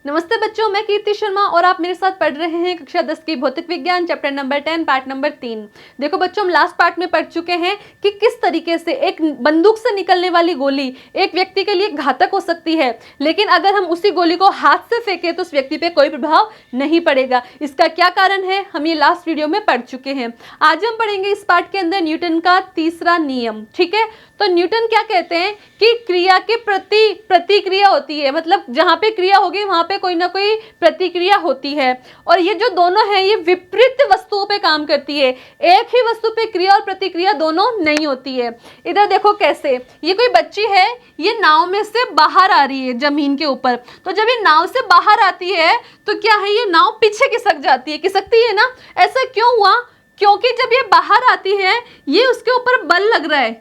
नमस्ते बच्चों, मैं कीर्ति शर्मा और आप मेरे साथ पढ़ रहे हैं कक्षा 10 की भौतिक विज्ञान चैप्टर नंबर 10 पार्ट नंबर 3। देखो बच्चों, हम लास्ट पार्ट में पढ़ चुके हैं कि किस तरीके से एक बंदूक से निकलने वाली गोली एक व्यक्ति के लिए घातक हो सकती है, लेकिन अगर हम उसी गोली को हाथ से फेंके तो उस व्यक्ति पे कोई प्रभाव नहीं पड़ेगा। इसका क्या कारण है, हम ये लास्ट वीडियो में पढ़ चुके हैं। आज हम पढ़ेंगे इस पार्ट के अंदर न्यूटन का तीसरा नियम। ठीक है, तो न्यूटन क्या कहते हैं कि क्रिया के प्रति प्रतिक्रिया होती है, मतलब जहां पे क्रिया होगी वहां पे कोई ना कोई प्रतिक्रिया होती है, और ये जो दोनों है ये विपरीत वस्तुओं पे काम करती है। एक ही वस्तु पे क्रिया और प्रतिक्रिया दोनों नहीं होती है। इधर देखो कैसे, ये कोई बच्ची है, ये नाव में से बाहर आ रही है जमीन के ऊपर, तो जब ये नाव से बाहर आती है तो क्या है, ये नाव पीछे खिसक जाती है, खिसकती है ना। ऐसा क्यों हुआ? क्योंकि जब ये बाहर आती है ये उसके ऊपर बल लग रहा है,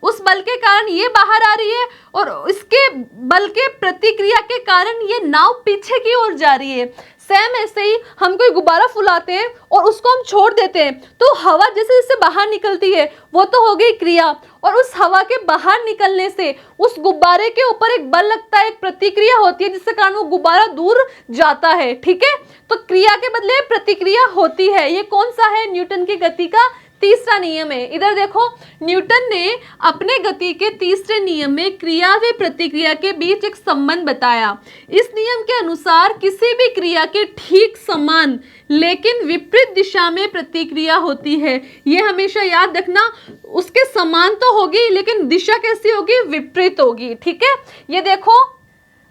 उस बल के कारण ये बाहर आ रही है और इसके बल के प्रतिक्रिया के कारण ये नाव पीछे की ओर जा रही है। सेम ऐसे ही हम कोई गुब्बारा फुलाते हैं और उसको हम छोड़ देते हैं तो हवा जैसे जैसे बाहर निकलती है, वो तो हो गई क्रिया, और उस हवा के बाहर निकलने से उस गुब्बारे के ऊपर एक बल लगता है, एक प्रतिक्रिया होती है जिसके कारण वो गुब्बारा दूर जाता है। ठीक है, तो क्रिया के बदले प्रतिक्रिया होती है। ये कौन सा है? न्यूटन की गति का तीसरा नियम है। इधर देखो, न्यूटन ने अपने गति के तीसरे नियम में क्रिया व प्रतिक्रिया के बीच एक संबंध बताया। इस नियम के अनुसार किसी भी क्रिया के ठीक समान लेकिन विपरीत दिशा में प्रतिक्रिया होती है। ये हमेशा याद रखना, उसके समान तो होगी लेकिन दिशा कैसी होगी? विपरीत होगी। ठीक है, ये देखो,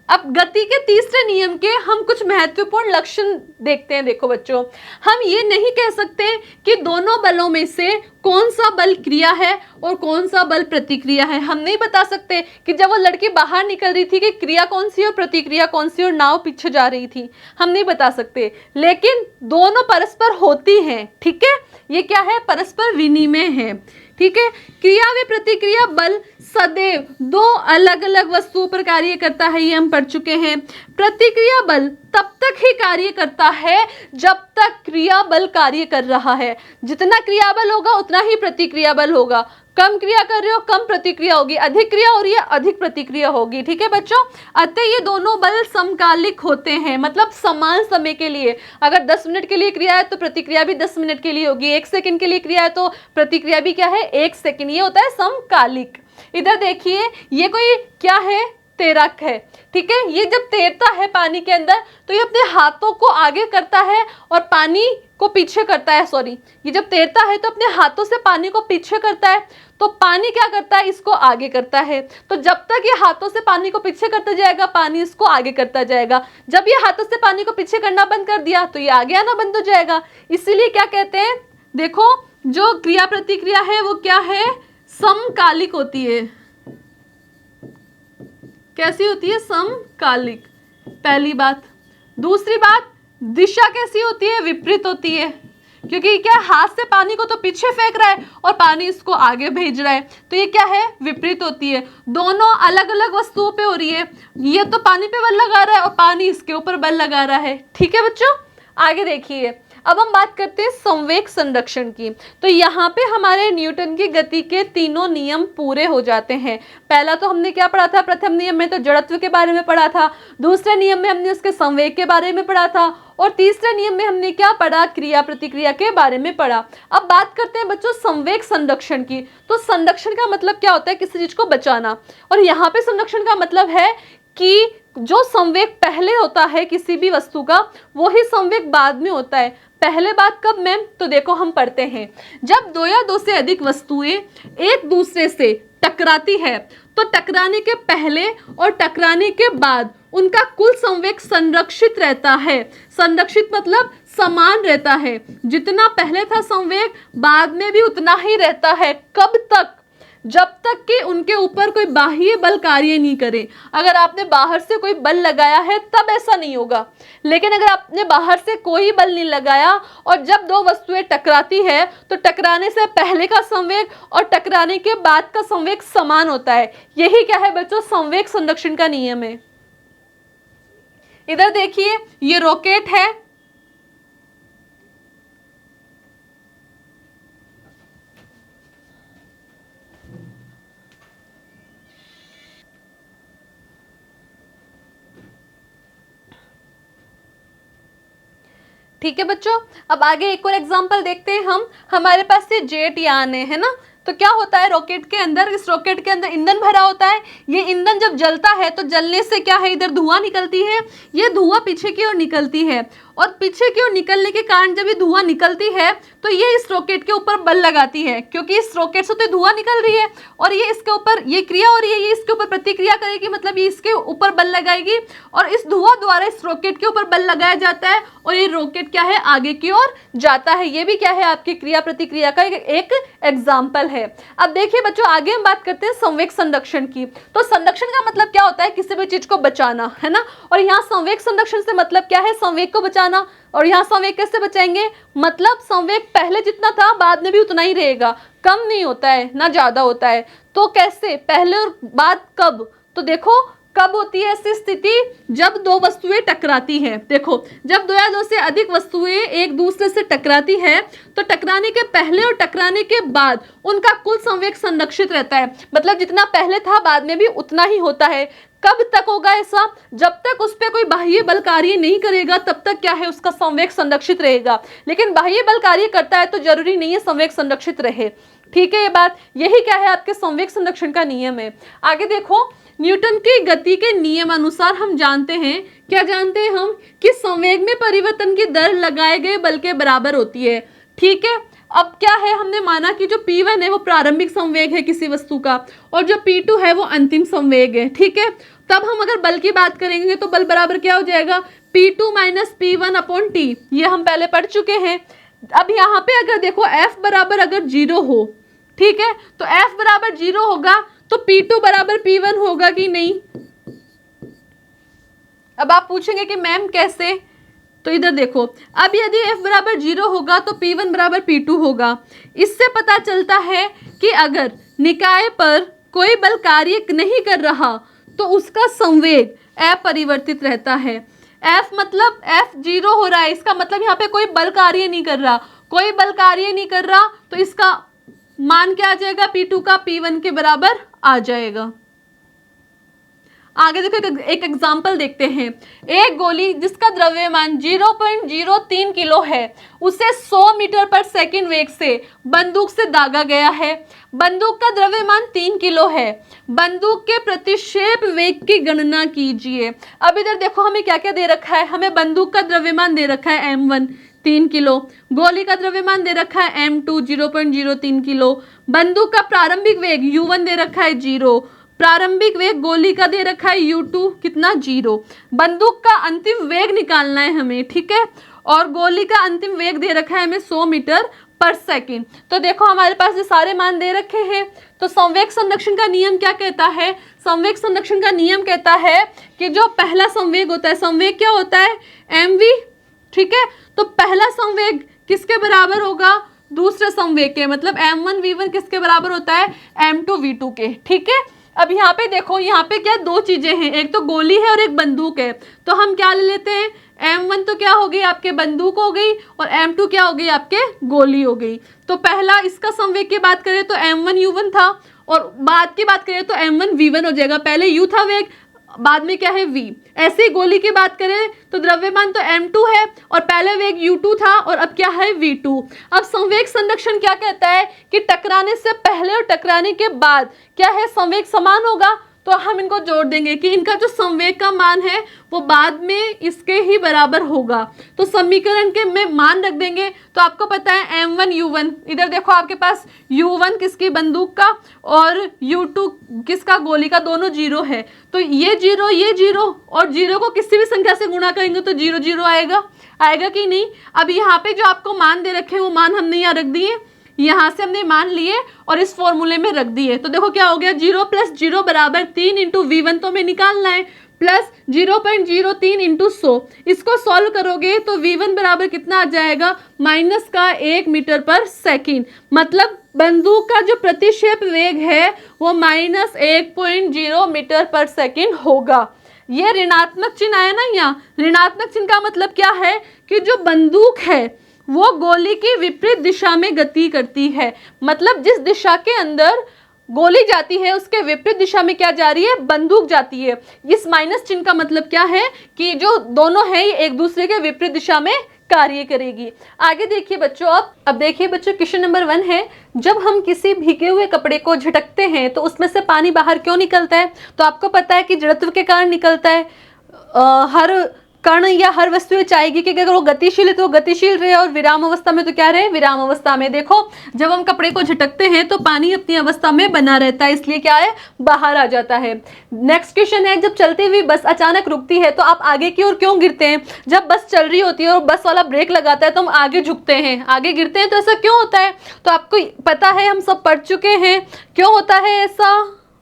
अब गति के तीसरे नियम के हम कुछ महत्वपूर्ण लक्षण देखते हैं। देखो बच्चों, हम ये नहीं कह सकते कि दोनों बलों में से कौन सा बल क्रिया है और कौन सा बल प्रतिक्रिया है। हम नहीं बता सकते कि जब वो लड़की बाहर निकल रही थी कि क्रिया कौन सी और प्रतिक्रिया कौन सी और नाव पीछे जा रही थी, हम नहीं बता सकते, लेकिन दोनों परस्पर होती हैं। ठीक है, ये क्या है? परस्पर विनिमय है। ठीक है, क्रिया व प्रतिक्रिया बल सदैव दो अलग अलग वस्तुओं पर कार्य करता है, ये हम पढ़ चुके हैं। प्रतिक्रिया बल तब तक ही कार्य करता है जब तक क्रिया बल कार्य कर रहा है। जितना क्रिया बल होगा उतना ही प्रतिक्रिया बल होगा। कम क्रिया कर रहे हो, कम प्रतिक्रिया होगी, अधिक क्रिया हो रही है, अधिक प्रतिक्रिया होगी। ठीक है बच्चों, अतः ये दोनों बल समकालिक होते हैं, मतलब समान समय के लिए। अगर 10 मिनट के लिए क्रिया है तो प्रतिक्रिया भी 10 मिनट के लिए होगी, 1 सेकंड के लिए क्रिया है तो प्रतिक्रिया भी क्या है? 1 सेकंड। ये होता है समकालिक। इधर देखिए, ये कोई क्या है? तैराक है। ठीक है, ये जब तैरता है पानी के अंदर तो ये अपने हाथों को आगे करता है और पानी को पीछे करता है। सॉरी, ये जब तैरता है तो अपने हाथों से पानी को पीछे करता है, तो पानी क्या करता है? इसको आगे करता है। तो जब तक ये हाथों से पानी को पीछे करता जाएगा, पानी इसको आगे करता जाएगा। जब ये हाथों से पानी को पीछे करना बंद कर दिया तो ये आगे आना बंद हो जाएगा। इसीलिए क्या कहते हैं, देखो, जो क्रिया प्रतिक्रिया है वो क्या है? समकालिक होती है। कैसी होती है? समकालिक, पहली बात। दूसरी बात, दिशा कैसी होती है? विपरीत होती है, क्योंकि क्या, हाथ से पानी को तो पीछे फेंक रहा है और पानी इसको आगे भेज रहा है, तो ये क्या है? विपरीत होती है। दोनों अलग अलग वस्तुओं पे हो रही है, ये तो पानी पे बल लगा रहा है और पानी इसके ऊपर बल लगा रहा है। ठीक है बच्चों, आगे देखिए, अब हम बात करते हैं संवेग संरक्षण की। तो यहाँ पे हमारे न्यूटन की गति के तीनों नियम पूरे हो जाते हैं। पहला तो हमने क्या पढ़ा था? प्रथम नियम में तो जड़त्व के बारे में पढ़ा था, दूसरे नियम में हमने उसके संवेग के बारे में पढ़ा था, और तीसरे नियम में हमने क्या पढ़ा? क्रिया प्रतिक्रिया के बारे में पढ़ा। अब बात करते हैं बच्चों संवेग संरक्षण की। तो संरक्षण का मतलब क्या होता है? किसी चीज को बचाना। और यहाँ पे संरक्षण का मतलब है कि जो संवेग पहले होता है किसी भी वस्तु का, वही संवेग बाद में होता है। पहले बात कब मैम? तो देखो, हम पढ़ते हैं, जब दो या दो से अधिक वस्तुएं एक दूसरे से टकराती है तो टकराने के पहले और टकराने के बाद उनका कुल संवेग संरक्षित रहता है। संरक्षित मतलब समान रहता है, जितना पहले था संवेग बाद में भी उतना ही रहता है। कब तक? जब तक कि उनके ऊपर कोई बाह्य बल कार्य नहीं करे। अगर आपने बाहर से कोई बल लगाया है तब ऐसा नहीं होगा, लेकिन अगर आपने बाहर से कोई बल नहीं लगाया और जब दो वस्तुएं टकराती है तो टकराने से पहले का संवेग और टकराने के बाद का संवेग समान होता है। यही क्या है बच्चों? संवेग संरक्षण का नियम है। इधर देखिए, ये रॉकेट है, ठीक है बच्चों, अब आगे एक और एग्जांपल देखते हैं हम। हमारे पास ये जेट यान है ना, तो क्या होता है रॉकेट के अंदर, इस रॉकेट के अंदर ईंधन भरा होता है। ये ईंधन जब जलता है तो जलने से क्या है, इधर धुआं निकलती है, ये धुआं पीछे की ओर निकलती है, और पीछे की ओर निकलने के कारण जब ये धुआं निकलती है तो ये इस रॉकेट के ऊपर बल लगाती है, क्योंकि इस रॉकेट से तो धुआं निकल रही है और ये इसके ऊपर ये क्रिया हो रही है, ये इसके ऊपर प्रतिक्रिया करेगी, मतलब ये इसके ऊपर बल लगाएगी और इस धुआं द्वारा इस रॉकेट के ऊपर बल लगाया जाता है और ये रॉकेट क्या है, आगे की ओर जाता है। ये भी क्या है, आपकी क्रिया प्रतिक्रिया का एक एग्जाम्पल है। अब देखिए बच्चों, आगे हम बात करते हैं संवेग संरक्षण की। तो संरक्षण का मतलब क्या होता है, किसी भी चीज को बचाना, है ना। और यहाँ संवेग संरक्षण से मतलब क्या है, संवेग को बचाना। और यहाँ संवेग कैसे बचाएंगे, मतलब संवेग पहले जितना था बाद में भी उतना ही रहेगा, कम नहीं होता है ना ज्यादा होता है। तो कैसे, पहले और बाद कब, तो देखो कब होती है ऐसी स्थिति, जब दो वस्तुएं टकराती हैं। देखो जब दो या दो से अधिक वस्तुएं एक दूसरे से टकराती है तो टकराने के पहले और टकराने के बाद उनका कुल संवेग संरक्षित रहता है, मतलब जितना पहले था बाद में भी उतना ही होता है। कब तक होगा ऐसा, जब तक उस पर कोई बाह्य बल कार्य नहीं करेगा तब तक क्या है, उसका संवेग संरक्षित रहेगा। लेकिन बाह्य बल कार्य करता है तो जरूरी नहीं है संवेग संरक्षित रहे। ठीक है, ये बात, यही क्या है आपके संवेग संरक्षण का नियम है। आगे देखो, न्यूटन की गति के नियम अनुसार हम जानते हैं, क्या जानते हैं हम, कि संवेग में परिवर्तन की दर लगाए गए बल के बराबर होती है। ठीक है, अब क्या है, हमने माना कि जो P1 है वो प्रारंभिक संवेग है किसी वस्तु का और जो P2 है वो अंतिम संवेग है। ठीक है, तब हम अगर बल की बात करेंगे तो बल बराबर क्या हो जाएगा, P2 माइनस P1/T। ये हम पहले पढ़ चुके हैं। अब यहाँ पे अगर देखो F बराबर अगर 0 हो, ठीक है, तो F बराबर 0 होगा तो P2 बराबर P1 होगा कि नहीं। अब आप पूछेंगे कि मैम कैसे, तो इधर देखो, अब यदि F बराबर 0 होगा तो P1 बराबर P2 होगा। इससे पता चलता है कि अगर निकाय पर कोई बल कार्य नहीं कर रहा तो उसका संवेग अपरिवर्तित रहता है। F मतलब F 0 हो रहा है, इसका मतलब यहाँ पे कोई बल कार्य नहीं कर रहा, कोई बल कार्य नहीं कर रहा तो इसका मान क्या आ जाएगा, P2 का P1 के बराबर आ जाएगा। आगे देखो एक एग्जाम्पल देखते हैं। एक गोली जिसका द्रव्यमान 0.03 किलो है उसे 100 मीटर पर सेकंड वेग से बंदूक से दागा गया है। बंदूक का द्रव्यमान 3 किलो है। बंदूक के प्रतिक्षेप वेग की गणना कीजिए। अब इधर देखो हमें क्या क्या दे रखा है, हमें बंदूक का द्रव्यमान दे रखा है M1 3 किलो, गोली का द्रव्यमान दे रखा है M2 0.03 किलो, बंदूक का प्रारंभिक वेग U1 दे रखा है 0, प्रारंभिक वेग गोली का दे रखा है U2 कितना 0। बंदूक का अंतिम वेग निकालना है हमें, ठीक है, और गोली का अंतिम वेग दे रखा है हमें 100 मीटर पर सेकंड। तो देखो हमारे पास ये सारे मान दे रखे हैं। तो संवेग संरक्षण का नियम क्या कहता है, संवेग संरक्षण का नियम कहता है कि जो पहला संवेग होता है, संवेग क्या होता है mv, ठीक है, तो पहला संवेग किसके बराबर होगा, दूसरे संवेग के, मतलब m1 v1 किसके बराबर होता है m2 v2 के। ठीक है, अब यहाँ पे देखो, यहाँ पे क्या दो चीजें हैं, एक तो गोली है और एक बंदूक है, तो हम क्या ले लेते हैं, M1 तो क्या हो गई आपके बंदूक हो गई और M2 क्या हो गई आपके गोली हो गई। तो पहला इसका संवेग की बात करें तो M1 U1 था और बाद की बात करें तो M1 V1 हो जाएगा। पहले U था वेग, बाद में क्या है V। ऐसे ही गोली की बात करें तो द्रव्यमान तो M2 है और पहले वेग U2 था और अब क्या है V2। अब संवेग संरक्षण क्या कहता है कि टकराने से पहले और टकराने के बाद क्या है, संवेग समान होगा, तो हम इनको जोड़ देंगे कि इनका जो संवेग का मान है वो बाद में इसके ही बराबर होगा। तो समीकरण के में मान रख देंगे। तो आपको पता है M1 U1, इधर देखो आपके पास U1 किसकी बंदूक का और U2 किसका गोली का, दोनों 0 है, तो ये 0 और 0 को किसी भी संख्या से गुणा करेंगे तो 0 0 आएगा कि नहीं। अब यहाँ पे जो आपको मान दे रखे हैं वो मान हमने यहाँ रख दिए, यहाँ से हमने मान लिए और इस फॉर्मूले में रख दिए। तो देखो क्या हो गया, 0 + 0 बराबर 3 इंटू V1 तो हमें निकालना है, प्लस 0.03 इंटू 100, इसको सॉल्व करोगे तो V1 बराबर कितना आ जाएगा, -1 मीटर पर सेकंड। मतलब बंदूक का जो प्रतिक्षेप वेग है वो -1.0 मीटर पर सेकंड होगा। ये ऋणात्मक चिन्ह आया ना यहाँ, ऋणात्मक चिन्ह का मतलब क्या है कि जो बंदूक है वो गोली की विपरीत दिशा में गति करती है। मतलब जिस दिशा के अंदर गोली जाती है उसके विपरीत दिशा में क्या जा रही है, बंदूक जाती है। इस माइनस चिन्ह का मतलब क्या है कि जो दोनों हैं ये एक दूसरे के विपरीत दिशा में कार्य करेगी। आगे देखिए बच्चों, अब देखिए बच्चों, क्वेश्चन नंबर 1 है, जब हम किसी भीगे हुए कपड़े को झटकते हैं तो उसमें से पानी बाहर क्यों निकलता है? तो आपको पता है कि जड़त्व के कारण निकलता है। हर कण या हर वस्तु चाहेगी कि अगर वो गतिशील है तो गतिशील रहे, और विराम अवस्था में तो क्या रहे, विराम अवस्था में। देखो जब हम कपड़े को झटकते हैं तो पानी अपनी अवस्था में बना रहता है, इसलिए क्या है, बाहर आ जाता है। नेक्स्ट क्वेश्चन है, जब चलती हुई बस अचानक रुकती है तो आप आगे की ओर क्यों गिरते हैं? जब बस चल रही होती है और बस वाला ब्रेक लगाता है तो हम आगे झुकते हैं, आगे गिरते हैं। तो ऐसा क्यों होता है? तो आपको पता है, हम सब पढ़ चुके हैं क्यों होता है ऐसा।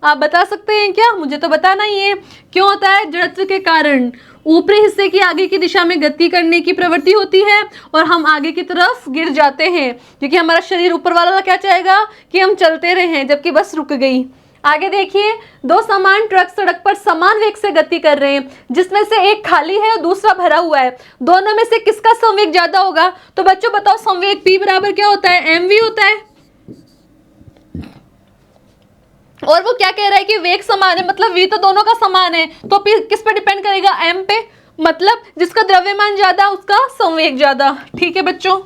आप बता सकते हैं क्या? मुझे तो बताना ही है क्यों होता है। जड़त्व के कारण ऊपरी हिस्से की आगे की दिशा में गति करने की प्रवृत्ति होती है और हम आगे की तरफ गिर जाते हैं, क्योंकि हमारा शरीर ऊपर वाला क्या चाहेगा कि हम चलते रहें, जबकि बस रुक गई। आगे देखिए, दो समान ट्रक सड़क पर समान वेग से गति कर रहे हैं, जिसमें से एक खाली है और दूसरा भरा हुआ है। दोनों में से किसका संवेग ज्यादा होगा? तो बच्चों बताओ, संवेग P बराबर क्या होता है? mv होता है। और वो क्या कह रहा है कि वेग समान है, मतलब v तो दोनों का समान है, तो P किस पे डिपेंड करेगा? m पे, मतलब जिसका द्रव्यमान ज्यादा उसका संवेग ज्यादा। ठीक है बच्चों,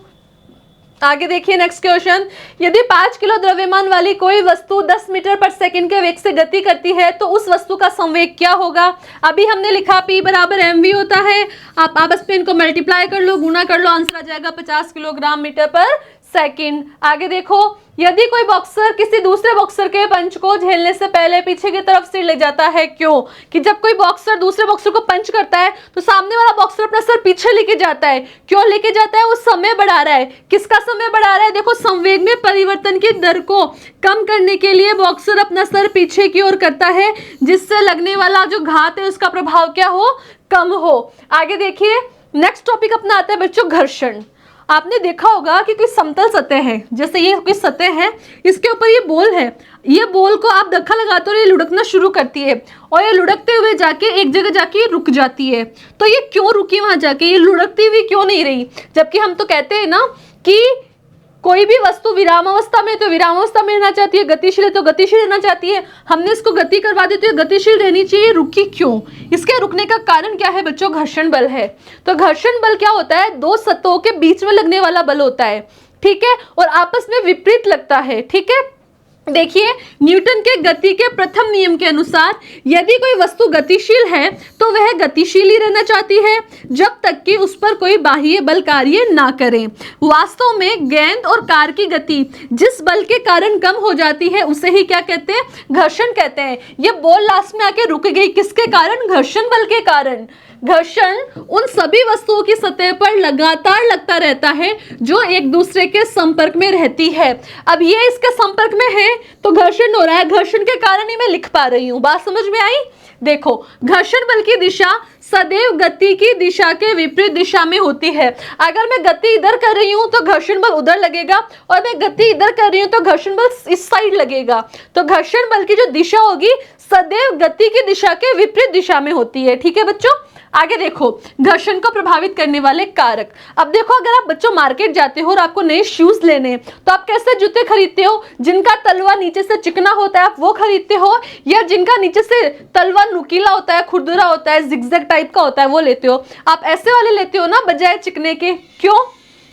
आगे देखिए नेक्स्ट क्वेश्चन, यदि 5 किलो द्रव्यमान वाली कोई वस्तु 10 मीटर पर सेकंड के वेग से गति करती है तो उस वस्तु का संवेग क्या होगा? अभी हमने लिखा P बराबर mv होता है। आप आपस में इनको मल्टीप्लाई कर लो, गुना कर लो, आंसर आ जाएगा 50 किलोग्राम मीटर पर सेकंड। आगे देखो, यदि कोई बॉक्सर किसी दूसरे बॉक्सर के पंच को झेलने से पहले पीछे की तरफ सिर ले जाता है, क्यों? कि जब कोई बॉक्सर दूसरे बॉक्सर को पंच करता है तो सामने वाला बॉक्सर अपना सर पीछे लेके जाता है। क्यों लेके जाता है? वो समय बढ़ा रहा है। किसका समय बढ़ा रहा है? देखो, संवेग में परिवर्तन की दर को कम करने के लिए बॉक्सर अपना सर पीछे की ओर करता है, जिससे लगने वाला जो घात है उसका प्रभाव क्या हो, कम हो। आगे देखिए, नेक्स्ट टॉपिक अपना आता है बच्चों, घर्षण। आपने देखा होगा कि कोई समतल सतह है, जैसे ये कोई सतह है, इसके ऊपर ये बॉल है, ये बॉल को आप धक्का लगाते हो, ये लुढ़कना शुरू करती है और ये लुढ़कते हुए जाके एक जगह जाके रुक जाती है। तो ये क्यों रुकी वहां जाके? ये लुढ़कती हुई क्यों नहीं रही? जबकि हम तो कहते हैं ना कि कोई भी वस्तु विराम अवस्था में तो विराम अवस्था में रहना चाहती है, गतिशील है तो गतिशील रहना चाहती है। हमने इसको गति करवा दी तो ये गतिशील रहनी चाहिए, रुकी क्यों? इसके रुकने का कारण क्या है बच्चों? घर्षण बल है। तो घर्षण बल क्या होता है? दो सतहों के बीच में लगने वाला बल होता है, ठीक है, और आपस में विपरीत लगता है। ठीक है, देखिए, न्यूटन के गति के प्रथम नियम के अनुसार यदि कोई वस्तु गतिशील है तो वह गतिशील ही रहना चाहती है जब तक कि उस पर कोई बाह्य बल कार्य ना करे। वास्तव में गेंद और कार की गति जिस बल के कारण कम हो जाती है उसे ही क्या कहते हैं? घर्षण कहते हैं। ये बॉल लास्ट में आके रुक गई, किसके कारण? घर्षण बल के कारण। घर्षण उन सभी वस्तुओं की सतह पर लगातार लगता रहता है जो एक दूसरे के संपर्क में रहती है। अब ये इसके संपर्क में है तो घर्षण हो रहा है, घर्षण के कारण ही मैं लिख पा रही हूं। बात समझ में आई? देखो, घर्षण बल की दिशा सदैव गति की दिशा के विपरीत दिशा में होती है। अगर मैं गति इधर कर रही हूं तो घर्षण बल उधर लगेगा, और मैं गति इधर कर रही हूं तो घर्षण बल इस साइड लगेगा। तो घर्षण बल की जो दिशा होगी सदैव गति की दिशा के विपरीत दिशा में होती है। ठीक है बच्चों, आगे देखो, घर्षण को प्रभावित करने वाले कारक। अब देखो, अगर आप बच्चों मार्केट जाते हो और आपको नए शूज लेने हैं तो आप कैसे जूते खरीदते हो? जिनका तलवा नीचे से चिकना होता है आप वो खरीदते हो, या जिनका नीचे से तलवा नुकीला होता है, खुरदुरा होता है, जिगजैग टाइप का होता है, वो लेते हो? आप ऐसे वाले लेते हो ना, बजाय चिकने के। क्यों?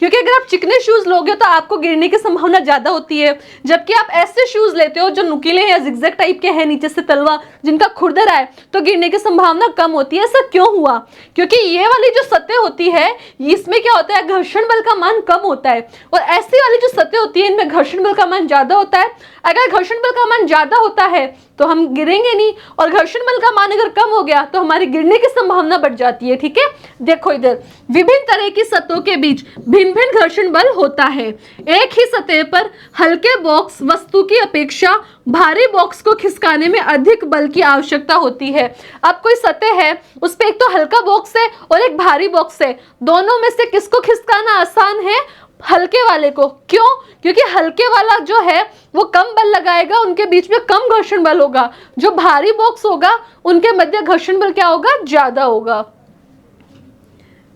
क्योंकि अगर आप चिकने शूज लोगे तो आपको गिरने की संभावना ज्यादा होती है, जबकि आप ऐसे शूज लेते हो जो नुकीले या जिगजैग टाइप के हैं, नीचे से तलवा जिनका खुरदरा है, तो गिरने की संभावना कम होती है। ऐसा क्यों हुआ? क्योंकि ये वाली जो सतह होती है इसमें क्या होता है? घर्षण बल का मान कम होता है, और ऐसी वाली जो सतह होती है इनमें घर्षण बल का मान ज्यादा होता है। अगर घर्षण बल का मान ज्यादा होता है तो हम गिरेंगे नहीं, और घर्षण बल का मान अगर कम हो गया तो हमारी गिरने की संभावना बढ़ जाती है। ठीक है, देखो इधर, विभिन्न तरह की सतहों के बीच भिन्न भिन्न घर्षण बल होता है। एक ही सतह पर हल्के बॉक्स वस्तु की अपेक्षा भारी बॉक्स को खिसकाने में अधिक बल की आवश्यकता होती है। अब कोई सतह है, उस पर एक तो हल्का बॉक्स है और एक भारी बॉक्स है, दोनों में से किसको खिसकाना आसान है? हल्के वाले को। क्यों? क्योंकि हल्के वाला जो है वो कम बल लगाएगा, उनके बीच में कम घर्षण बल होगा। जो भारी बॉक्स होगा उनके मध्य घर्षण बल क्या होगा? ज्यादा होगा।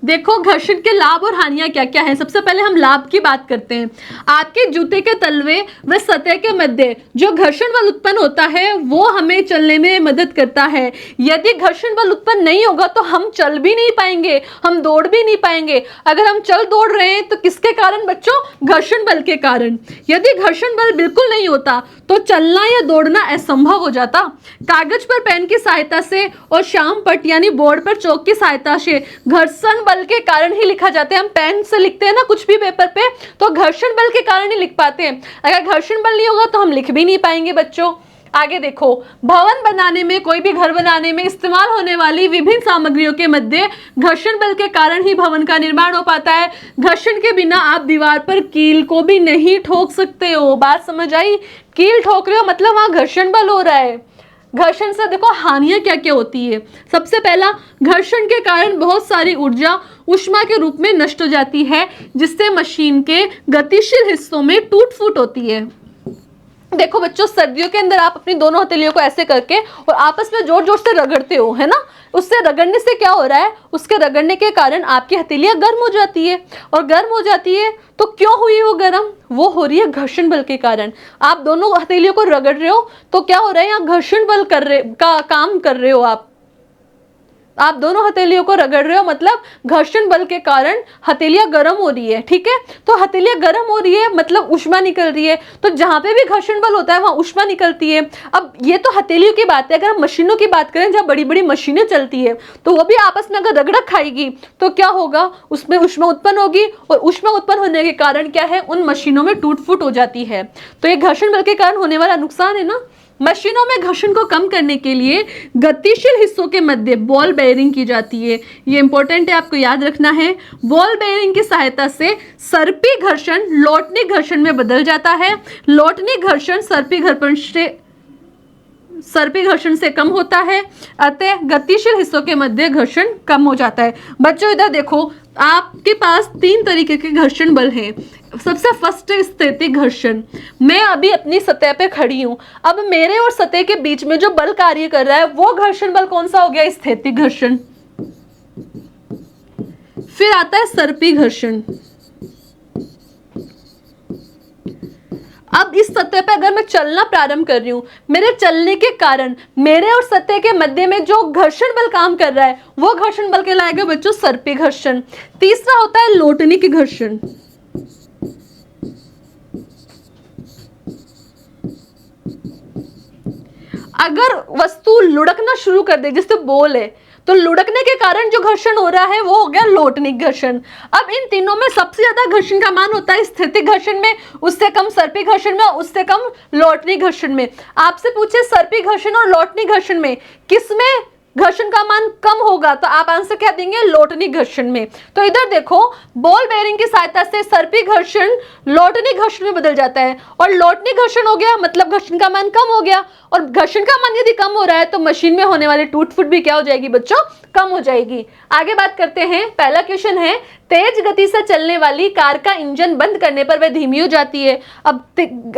देखो घर्षण के लाभ और हानियां क्या क्या हैं। सबसे पहले हम लाभ की बात करते हैं। आपके जूते के तलवे व सतह के मध्य जो घर्षण बल उत्पन्न होता है वो हमें चलने में मदद करता है। यदि घर्षण बल उत्पन्न नहीं होगा तो हम चल भी नहीं पाएंगे, हम दौड़ भी नहीं पाएंगे। अगर हम चल दौड़ रहे हैं तो किसके कारण बच्चों? घर्षण बल के कारण। यदि घर्षण बल बिल्कुल नहीं होता तो चलना या दौड़ना असंभव हो जाता। कागज पर पेन की सहायता से और श्याम पट यानी बोर्ड पर चौक की सहायता से घर्षण बल के कारण ही लिखा जाता है। हम पेन से लिखते हैं ना कुछ भी पेपर पे, तो घर्षण बल के कारण ही लिख पाते हैं। अगर घर्षण बल नहीं होगा तो हम लिख भी नहीं पाएंगे बच्चों। आगे देखो, भवन बनाने में, कोई भी घर बनाने में इस्तेमाल होने वाली विभिन्न सामग्रियों के मध्य घर्षण बल के कारण ही भवन का निर्माण हो पाता है। घर्षण के बिना आप दीवार पर कील को भी नहीं ठोक सकते हो। बात समझ आई? कील ठोक रहे हो मतलब वहां घर्षण बल हो रहा है। घर्षण से देखो हानियां क्या क्या होती है। सबसे पहला, घर्षण के कारण बहुत सारी ऊर्जा ऊष्मा के रूप में नष्ट हो जाती है, जिससे मशीन के गतिशील हिस्सों में टूट फूट होती है। देखो बच्चों, सर्दियों के अंदर आप अपनी दोनों हथेलियों को ऐसे करके और आपस में जोर जोर से रगड़ते हो, है ना। उससे रगड़ने से क्या हो रहा है? उसके रगड़ने के कारण आपकी हथेलियां गर्म हो जाती है, और गर्म हो जाती है तो क्यों हुई वो गर्म? वो हो रही है घर्षण बल के कारण। आप दोनों हथेलियों को रगड़ रहे हो तो क्या हो रहा है? यहाँ घर्षण बल का काम कर रहे हो। आप दोनों हथेलियों को रगड़ रहे हो मतलब घर्षण बल के कारण हथेलियां गर्म हो रही है। ठीक है, तो हथेलियां गर्म हो रही है मतलब ऊष्मा निकल रही है, तो जहां पे भी घर्षण बल होता है वहां ऊष्मा निकलती है। अब ये तो हथेलियों की बात है। अगर हम मशीनों की बात करें, जहां बड़ी बड़ी मशीनें चलती है, तो वो भी आपस में अगर रगड़ खाएगी तो क्या होगा? उसमें ऊष्मा उत्पन्न होगी, और ऊष्मा उत्पन्न होने के कारण क्या है? उन मशीनों में टूट फूट हो जाती है। तो ये घर्षण बल के कारण होने वाला नुकसान है ना। मशीनों में घर्षण को कम करने के लिए गतिशील हिस्सों के मध्य बॉल बेयरिंग की जाती है। ये इंपॉर्टेंट है, आपको याद रखना है। बॉल बेयरिंग की सहायता से सर्पी घर्षण लोटनी घर्षण में बदल जाता है। लोटनी घर्षण सर्पी घर्षण से कम होता है, अतः गतिशील हिस्सों के मध्य घर्षण कम हो जाता है। बच्चों इधर देखो, आपके पास 3 तरीके के घर्षण बल हैं। सबसे फर्स्ट है स्थैतिक घर्षण। मैं अभी अपनी सतह पे खड़ी हूं, अब मेरे और सतह के बीच में जो बल कार्य कर रहा है वो घर्षण बल कौन सा हो गया? स्थैतिक घर्षण। फिर आता है सर्पी घर्षण। अब इस सतह पे अगर मैं चलना प्रारंभ कर रही हूं, मेरे चलने के कारण मेरे और सतह के मध्य में जो घर्षण बल काम कर रहा है वो घर्षण बल कहलाएगा बच्चों सर्पी घर्षण। तीसरा होता है लोटनिक घर्षण। अगर वस्तु लुढ़कना शुरू कर दे, जैसे बॉल है, तो लुढ़कने के कारण जो घर्षण हो रहा है वो हो गया लोटनिक घर्षण। अब इन तीनों में सबसे ज्यादा घर्षण का मान होता है स्थैतिक घर्षण में, उससे कम सर्पी घर्षण में, उससे कम लोटनिक घर्षण में। आपसे पूछे सर्पी घर्षण और लोटनिक घर्षण में किसमें घर्षण का मान कम होगा, तो आप आंसर क्या देंगे? लोटनिक घर्षण में। तो इधर देखो, बॉल बेयरिंग की सहायता से सर्पी घर्षण लोटनिक घर्षण में बदल जाता है, और लोटनिक घर्षण हो गया मतलब घर्षण का मान कम हो गया, और घर्षण का मान यदि कम हो रहा है तो मशीन में होने वाली टूट फूट भी क्या हो जाएगी बच्चों? कम हो जाएगी। आगे बात करते हैं। पहला क्वेश्चन है, तेज गति से चलने वाली कार का इंजन बंद करने पर वह धीमी हो जाती है। अब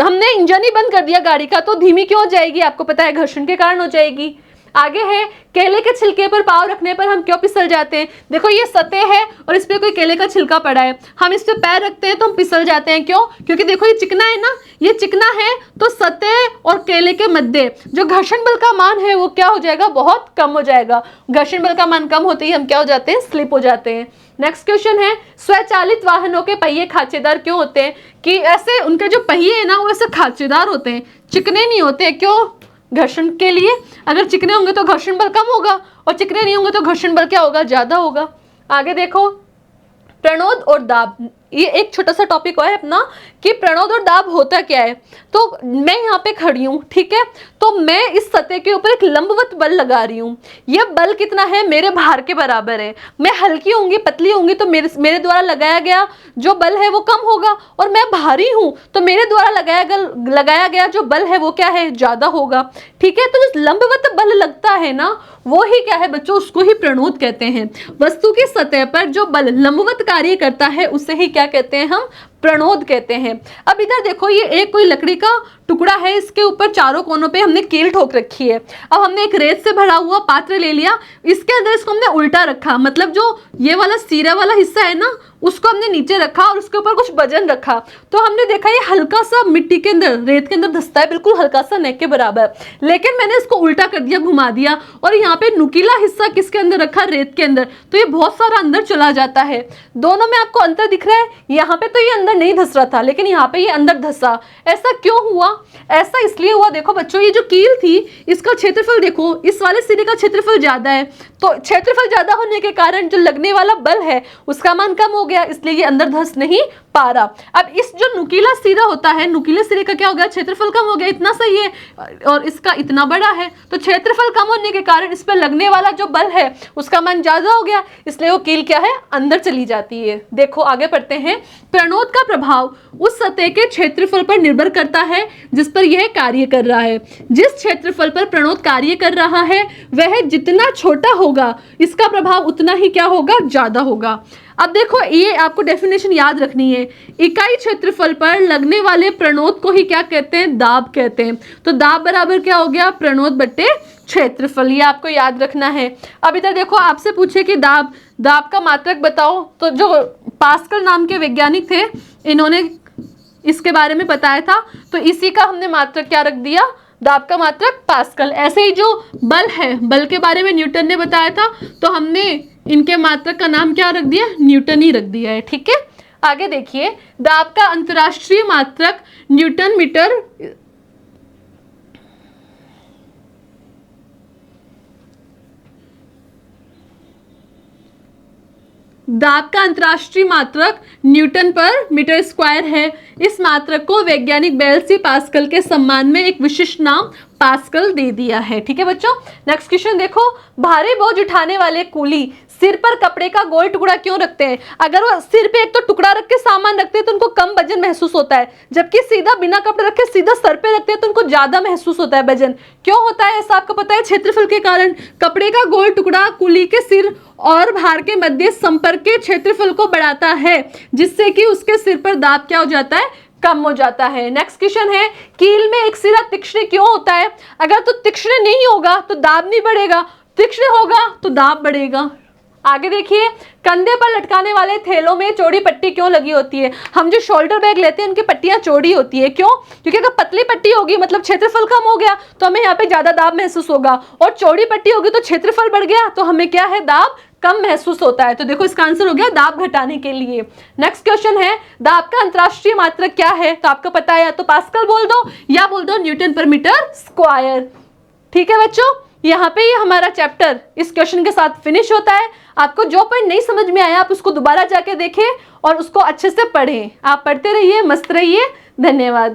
हमने इंजन ही बंद कर दिया गाड़ी का, तो धीमी क्यों हो जाएगी? आपको पता है घर्षण के कारण हो जाएगी। आगे है, केले के छिलके पर पाँव रखने पर हम क्यों फिसल जाते हैं? देखो ये सतह है और इस पे कोई केले का छिलका पड़ा है, हम इस पे पैर रखते हैं तो हम फिसल जाते हैं। क्यों? क्योंकि देखो ये चिकना है ना, ये चिकना है, तो सतह और केले के मध्य जो घर्षण बल का मान है वो क्या हो जाएगा? बहुत कम हो जाएगा। घर्षण बल का मान कम होते ही हम क्या हो जाते हैं? स्लिप हो जाते हैं। नेक्स्ट क्वेश्चन है, स्वचालित वाहनों के पहिए खांचेदार क्यों होते हैं? कि ऐसे उनके जो पहिए है ना वो ऐसे खांचेदार होते हैं, चिकने नहीं होते। क्यों? घर्षण के लिए। अगर चिकने होंगे तो घर्षण बल कम होगा, और चिकने नहीं होंगे तो घर्षण बल क्या होगा? ज्यादा होगा। आगे देखो, प्रणोद और दाब। ये एक छोटा सा टॉपिक है अपना कि प्रणोद और दाब होता क्या है। तो मैं यहाँ पे खड़ी हूँ, ठीक है, तो मैं इस सतह के ऊपर एक लंबवत बल लगा रही हूँ। यह बल कितना है? मेरे भार के बराबर है। मैं हल्की होंगी, पतली होंगी, तो मेरे द्वारा लगाया गया जो बल है वो कम होगा, और मैं भारी हूँ तो मेरे द्वारा लगाया गया जो बल है वो क्या है? ज्यादा होगा। ठीक है, तो जो लंबवत बल लगता है ना वो ही क्या है बच्चों? उसको ही प्रणोद कहते हैं। वस्तु की सतह पर जो बल लंबवत कार्य करता है उसे ही क्या कहते हैं? हम प्रणोद कहते हैं। अब इधर देखो, ये एक कोई लकड़ी का टुकड़ा है, इसके ऊपर चारों कोनों पे हमने कील ठोक रखी है। अब हमने एक रेत से भरा हुआ पात्र ले लिया, इसके अंदर इसको हमने उल्टा रखा, मतलब जो ये वाला सिरा वाला हिस्सा है ना, उसको हमने नीचे रखा और उसके ऊपर कुछ वजन रखा। तो हमने देखा ये हल्का सा मिट्टी के अंदर, रेत के अंदर धंसता है, बिल्कुल हल्का सा नेक के बराबर, लेकिन मैंने इसको उल्टा कर दिया, घुमा दिया, और यहाँ पे नुकीला हिस्सा किसके अंदर रखा, रेत के अंदर, तो ये बहुत सारा अंदर चला जाता है। दोनों में आपको अंतर दिख रहा है, यहाँ पे तो ये अंदर नहीं धंस रहा था, लेकिन यहाँ पे ये अंदर धंसा। ऐसा क्यों हुआ? ऐसा इसलिए हुआ, देखो बच्चों, ये जो कील थी इसका क्षेत्रफल देखो, इस वाले सिरे का क्षेत्रफल ज्यादा है, तो क्षेत्रफल ज्यादा होने के कारण जो लगने वाला बल है उसका मान कम हो गया, इसलिए ये अंदर धंस नहीं पा रहा। अब इस जो नुकीला सिरा होता है, नुकीले सिरे का क्या हो गया, क्षेत्रफल कम हो गया, इतना सही है, और इसका इतना बड़ा है, तो क्षेत्रफल कम होने के कारण इस पर लगने वाला जो बल है उसका मान ज्यादा हो गया, इसलिए वो कील क्या है, अंदर चली जाती है। देखो आगे पढ़ते हैं। प्रणोद का प्रभाव उस सतह के क्षेत्रफल पर निर्भर करता है जिस पर यह कार्य कर रहा है। जिस क्षेत्रफल पर प्रणोद कार्य कर रहा है वह जितना छोटा होगा, इसका प्रभाव उतना ही क्या होगा, ज्यादा होगा। अब देखो, ये आपको डेफिनेशन याद रखनी है। इकाई क्षेत्रफल पर लगने वाले प्रणोद को ही क्या कहते हैं, दाब कहते हैं। तो दाब बराबर क्या हो गया, प्रणोद बट्टे क्षेत्रफल, ये आपको याद रखना है। अब इधर देखो, आपसे पूछे कि दाब का मात्रक बताओ, तो जो पास्कल नाम के वैज्ञानिक थे, इन्होंने इसके बारे में बताया था, तो इसी का हमने मात्रक क्या रख दिया, दाब का मात्रक पास्कल। ऐसे ही जो बल है, बल के बारे में न्यूटन ने बताया था, तो हमने इनके मात्रक का नाम क्या रख दिया, न्यूटन ही रख दिया है। ठीक है, आगे देखिए, दाब का अंतरराष्ट्रीय मात्रक न्यूटन मीटर, दाब का अंतरराष्ट्रीय मात्रक न्यूटन पर मीटर स्क्वायर है। इस मात्रक को वैज्ञानिक बेल्सी पास्कल के सम्मान में एक विशिष्ट नाम पास्कल दे दिया है। ठीक है बच्चों, नेक्स्ट क्वेश्चन देखो, भारी बोझ उठाने वाले कूली सिर पर कपड़े का गोल टुकड़ा क्यों रखते हैं? अगर वो सिर पे एक तो टुकड़ा रख के सामान रखते हैं तो उनको कम वजन महसूस होता है, जबकि सीधा बिना कपड़े रखे सीधा सर पे रखते हैं तो उनको ज्यादा महसूस होता है वजन। क्यों होता है ऐसा, आपको पता है, क्षेत्रफल के कारण। कपड़े का गोल टुकड़ा कूली के सिर और भार के मध्य संपर्क के क्षेत्रफल को बढ़ाता है, जिससे कि उसके सिर पर दाब क्या हो जाता है, कम हो जाता है। नेक्स्ट क्वेश्चन है, कील में एक सिरा तीक्ष्ण क्यों होता है? अगर तो तीक्ष्ण नहीं होगा तो दाब नहीं बढ़ेगा, तीक्ष्ण होगा तो दाब बढ़ेगा। आगे देखिए, कंधे पर लटकाने वाले थैलों में चौड़ी पट्टी क्यों लगी होती है? हम जो शोल्डर बैग लेते हैं उनकी पट्टियां चौड़ी होती है, क्यों? क्योंकि अगर पतली पट्टी होगी मतलब क्षेत्रफल कम हो गया तो हमें यहाँ पे ज्यादा दाब महसूस होगा, और चौड़ी पट्टी होगी तो क्षेत्रफल बढ़ गया तो हमें क्या है, दाब कम महसूस होता है। तो देखो इसका आंसर हो गया दाब घटाने के लिए। नेक्स्ट क्वेश्चन है, दाब का अंतरराष्ट्रीय मात्रक क्या है? तो आपको पता है, या तो पास्कल बोल दो या बोल दो न्यूटन पर मीटर स्क्वायर। ठीक है बच्चों, यहाँ पे ये हमारा चैप्टर इस क्वेश्चन के साथ फिनिश होता है। आपको जो पॉइंट नहीं समझ में आया आप उसको दोबारा जाके देखें और उसको अच्छे से पढ़ें। आप पढ़ते रहिए, मस्त रहिए। धन्यवाद।